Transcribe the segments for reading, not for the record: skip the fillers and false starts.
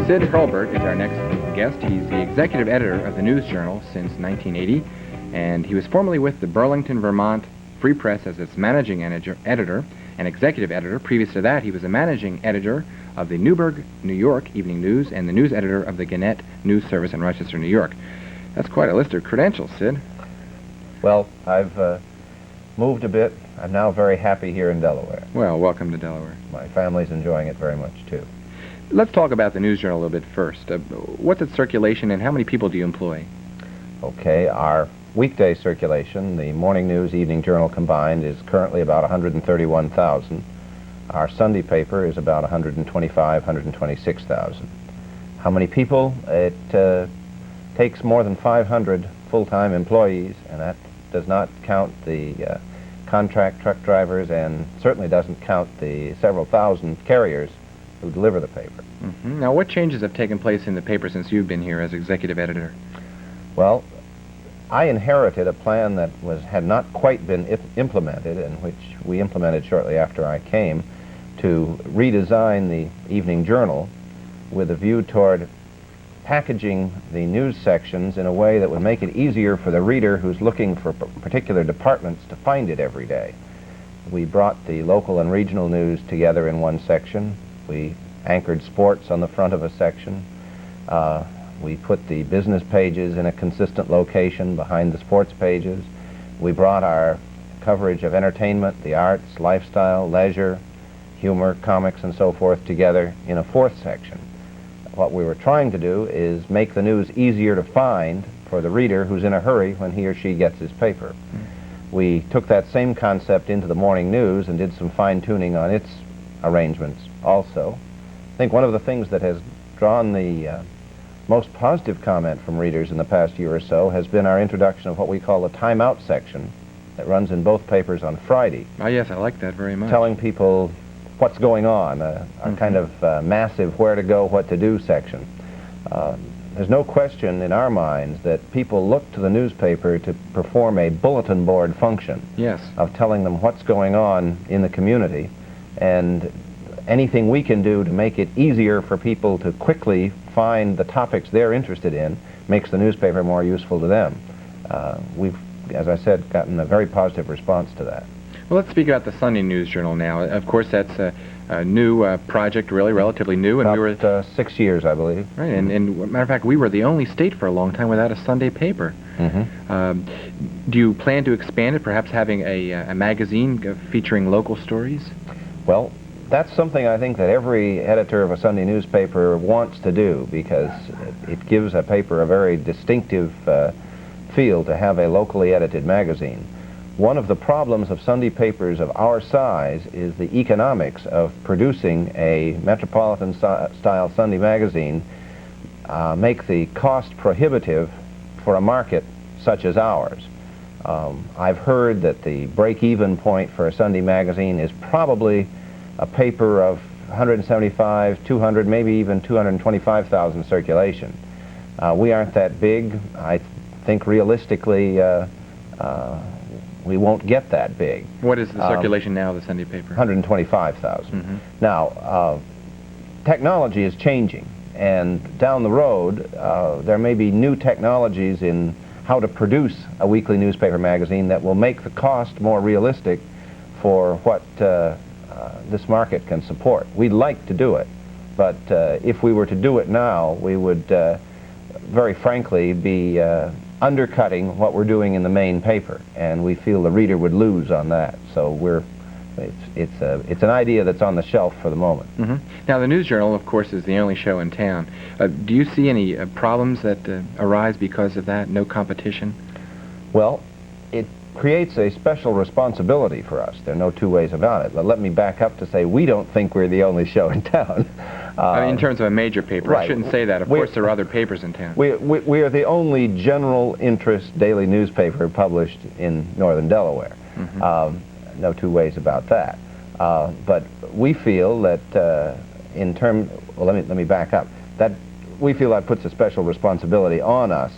Sid Hurlburt is our next guest. He's the executive editor of the News Journal since 1980, and he was formerly with the Burlington, Vermont Free Press as its managing editor and executive editor. Previous to that, he was a managing editor of the Newburgh, New York Evening News and the news editor of the Gannett News Service in Rochester, New York. That's quite a list of credentials, Sid. Well, I've moved a bit. I'm now very happy here in Delaware. Well, welcome to Delaware. My family's enjoying it very much, too. Let's talk about the News Journal a little bit first. What's its circulation and how many people do you employ? Okay, our weekday circulation, the morning news, evening journal combined, is currently about 131,000. Our Sunday paper is about 126,000. How many people? It takes more than 500 full-time employees, and that does not count the contract truck drivers and certainly doesn't count the several thousand carriers who deliver the paper. Mm-hmm. Now, what changes have taken place in the paper since you've been here as executive editor? Well, I inherited a plan that had not quite been implemented, and which we implemented shortly after I came, to redesign the evening journal with a view toward packaging the news sections in a way that would make it easier for the reader who's looking for particular departments to find it every day. We brought the local and regional news together in one section. We anchored sports on the front of a section. We put the business pages in a consistent location behind the sports pages. We brought our coverage of entertainment, the arts, lifestyle, leisure, humor, comics, and so forth together in a fourth section. What we were trying to do is make the news easier to find for the reader who's in a hurry when he or she gets his paper. We took that same concept into the morning news and did some fine-tuning on its arrangements also. I think one of the things that has drawn the most positive comment from readers in the past year or so has been our introduction of what we call the timeout section that runs in both papers on Friday. Oh, yes, I like that very much. Telling people what's going on, a kind of massive where to go, what to do section. There's no question in our minds that people look to the newspaper to perform a bulletin board function. Yes. Of telling them what's going on in the community, and anything we can do to make it easier for people to quickly find the topics they're interested in makes the newspaper more useful to them. We've, as I said, gotten a very positive response to that. Well, let's speak about the Sunday News Journal now. Of course, that's a new project, really, relatively new. And about we were 6 years, I believe. Right, and matter of fact, we were the only state for a long time without a Sunday paper. Mm-hmm. Do you plan to expand it, perhaps having a magazine featuring local stories? Well, that's something I think that every editor of a Sunday newspaper wants to do, because it gives a paper a very distinctive feel to have a locally edited magazine. One of the problems of Sunday papers of our size is the economics of producing a metropolitan-style Sunday magazine make the cost prohibitive for a market such as ours. I've heard that the break-even point for a Sunday magazine is probably a paper of 175, 200, maybe even 225,000 circulation. We aren't that big. I think realistically we won't get that big. What is the circulation now of the Sunday paper? 125,000. Mm-hmm. Now, technology is changing, and down the road there may be new technologies in how to produce a weekly newspaper magazine that will make the cost more realistic for what this market can support. We'd like to do it, but if we were to do it now, we would very frankly be undercutting what we're doing in the main paper, and we feel the reader would lose on that. So it's an idea that's on the shelf for the moment. Mm-hmm. Now, the News Journal, of course, is the only show in town. Do you see any problems that arise because of that? No competition? Well, it creates a special responsibility for us. There are no two ways about it. But let me back up to say we don't think we're the only show in town. I mean, in terms of a major paper, right. I shouldn't say that. Of course, there are other papers in town. We are the only general interest daily newspaper published in northern Delaware. Mm-hmm. No two ways about that. But we feel that well, let me back up. That we feel that puts a special responsibility on us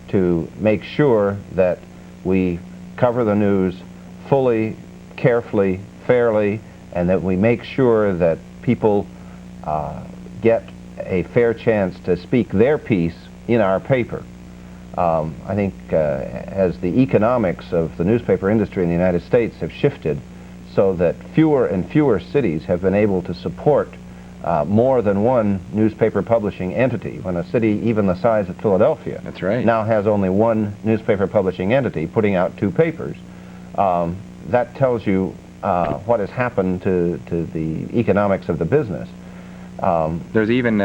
to make sure that we cover the news fully, carefully, fairly, and that we make sure that people get a fair chance to speak their piece in our paper. I think as the economics of the newspaper industry in the United States have shifted so that fewer and fewer cities have been able to support more than one newspaper publishing entity, when a city even the size of Philadelphia That's right. now has only one newspaper publishing entity putting out 2 papers. That tells you what has happened to the economics of the business. There's even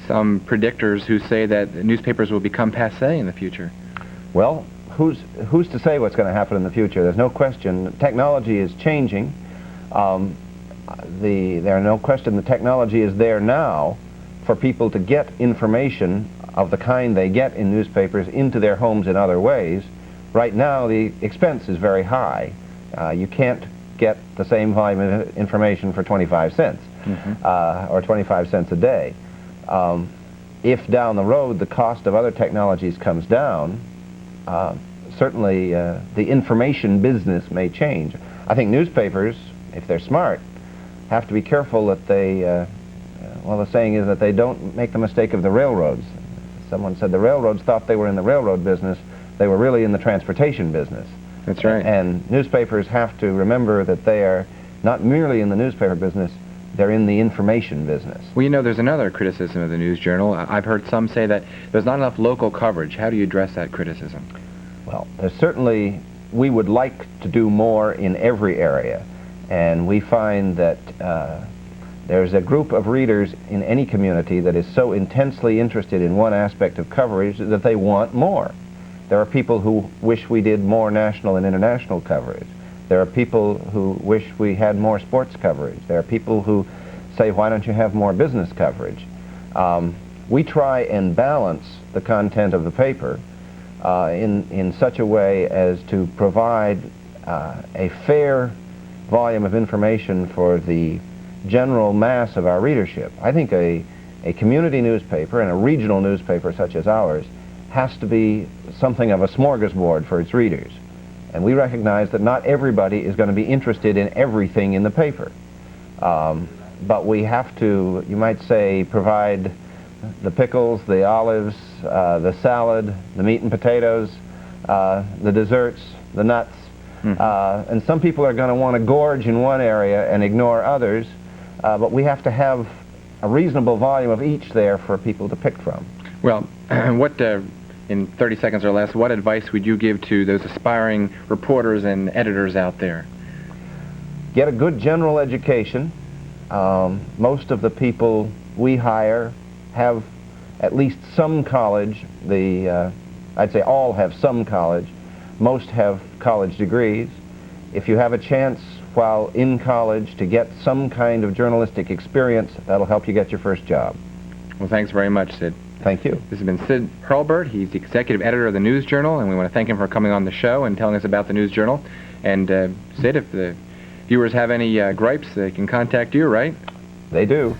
some predictors who say that newspapers will become passé in the future. Well, who's to say what's going to happen in the future? There's no question. Technology is changing. There's no question the technology is there now for people to get information of the kind they get in newspapers into their homes in other ways. Right now, the expense is very high. You can't get the same volume of information for 25 cents or 25 cents a day. If down the road the cost of other technologies comes down, certainly the information business may change. I think newspapers, if they're smart, have to be careful that they, well, the saying is that they don't make the mistake of the railroads. Someone said the railroads thought they were in the railroad business. They were really in the transportation business. That's right. And newspapers have to remember that they are not merely in the newspaper business, they're in the information business. Well, you know, there's another criticism of the News Journal. I've heard some say that there's not enough local coverage. How do you address that criticism? Well, there's certainly, we would like to do more in every area. And we find that there's a group of readers in any community that is so intensely interested in one aspect of coverage that they want more. There are people who wish we did more national and international coverage. There are people who wish we had more sports coverage. There are people who say, why don't you have more business coverage? We try and balance the content of the paper in such a way as to provide a fair volume of information for the general mass of our readership. I think a community newspaper and a regional newspaper such as ours has to be something of a smorgasbord for its readers. And we recognize that not everybody is going to be interested in everything in the paper. But we have to, you might say, provide the pickles, the olives, the salad, the meat and potatoes, the desserts, the nuts. And some people are going to want to gorge in one area and ignore others, but we have to have a reasonable volume of each there for people to pick from. Well, what, in 30 seconds or less, what advice would you give to those aspiring reporters and editors out there? Get a good general education. Most of the people we hire have at least some college. I'd say all have some college. Most have college degrees. If you have a chance while in college to get some kind of journalistic experience, that'll help you get your first job. Well, thanks very much, Sid. Thank you. This has been Sid Hurlburt. He's the executive editor of the News Journal, and we want to thank him for coming on the show and telling us about the News Journal. And Sid, if the viewers have any gripes, they can contact you, right? They do.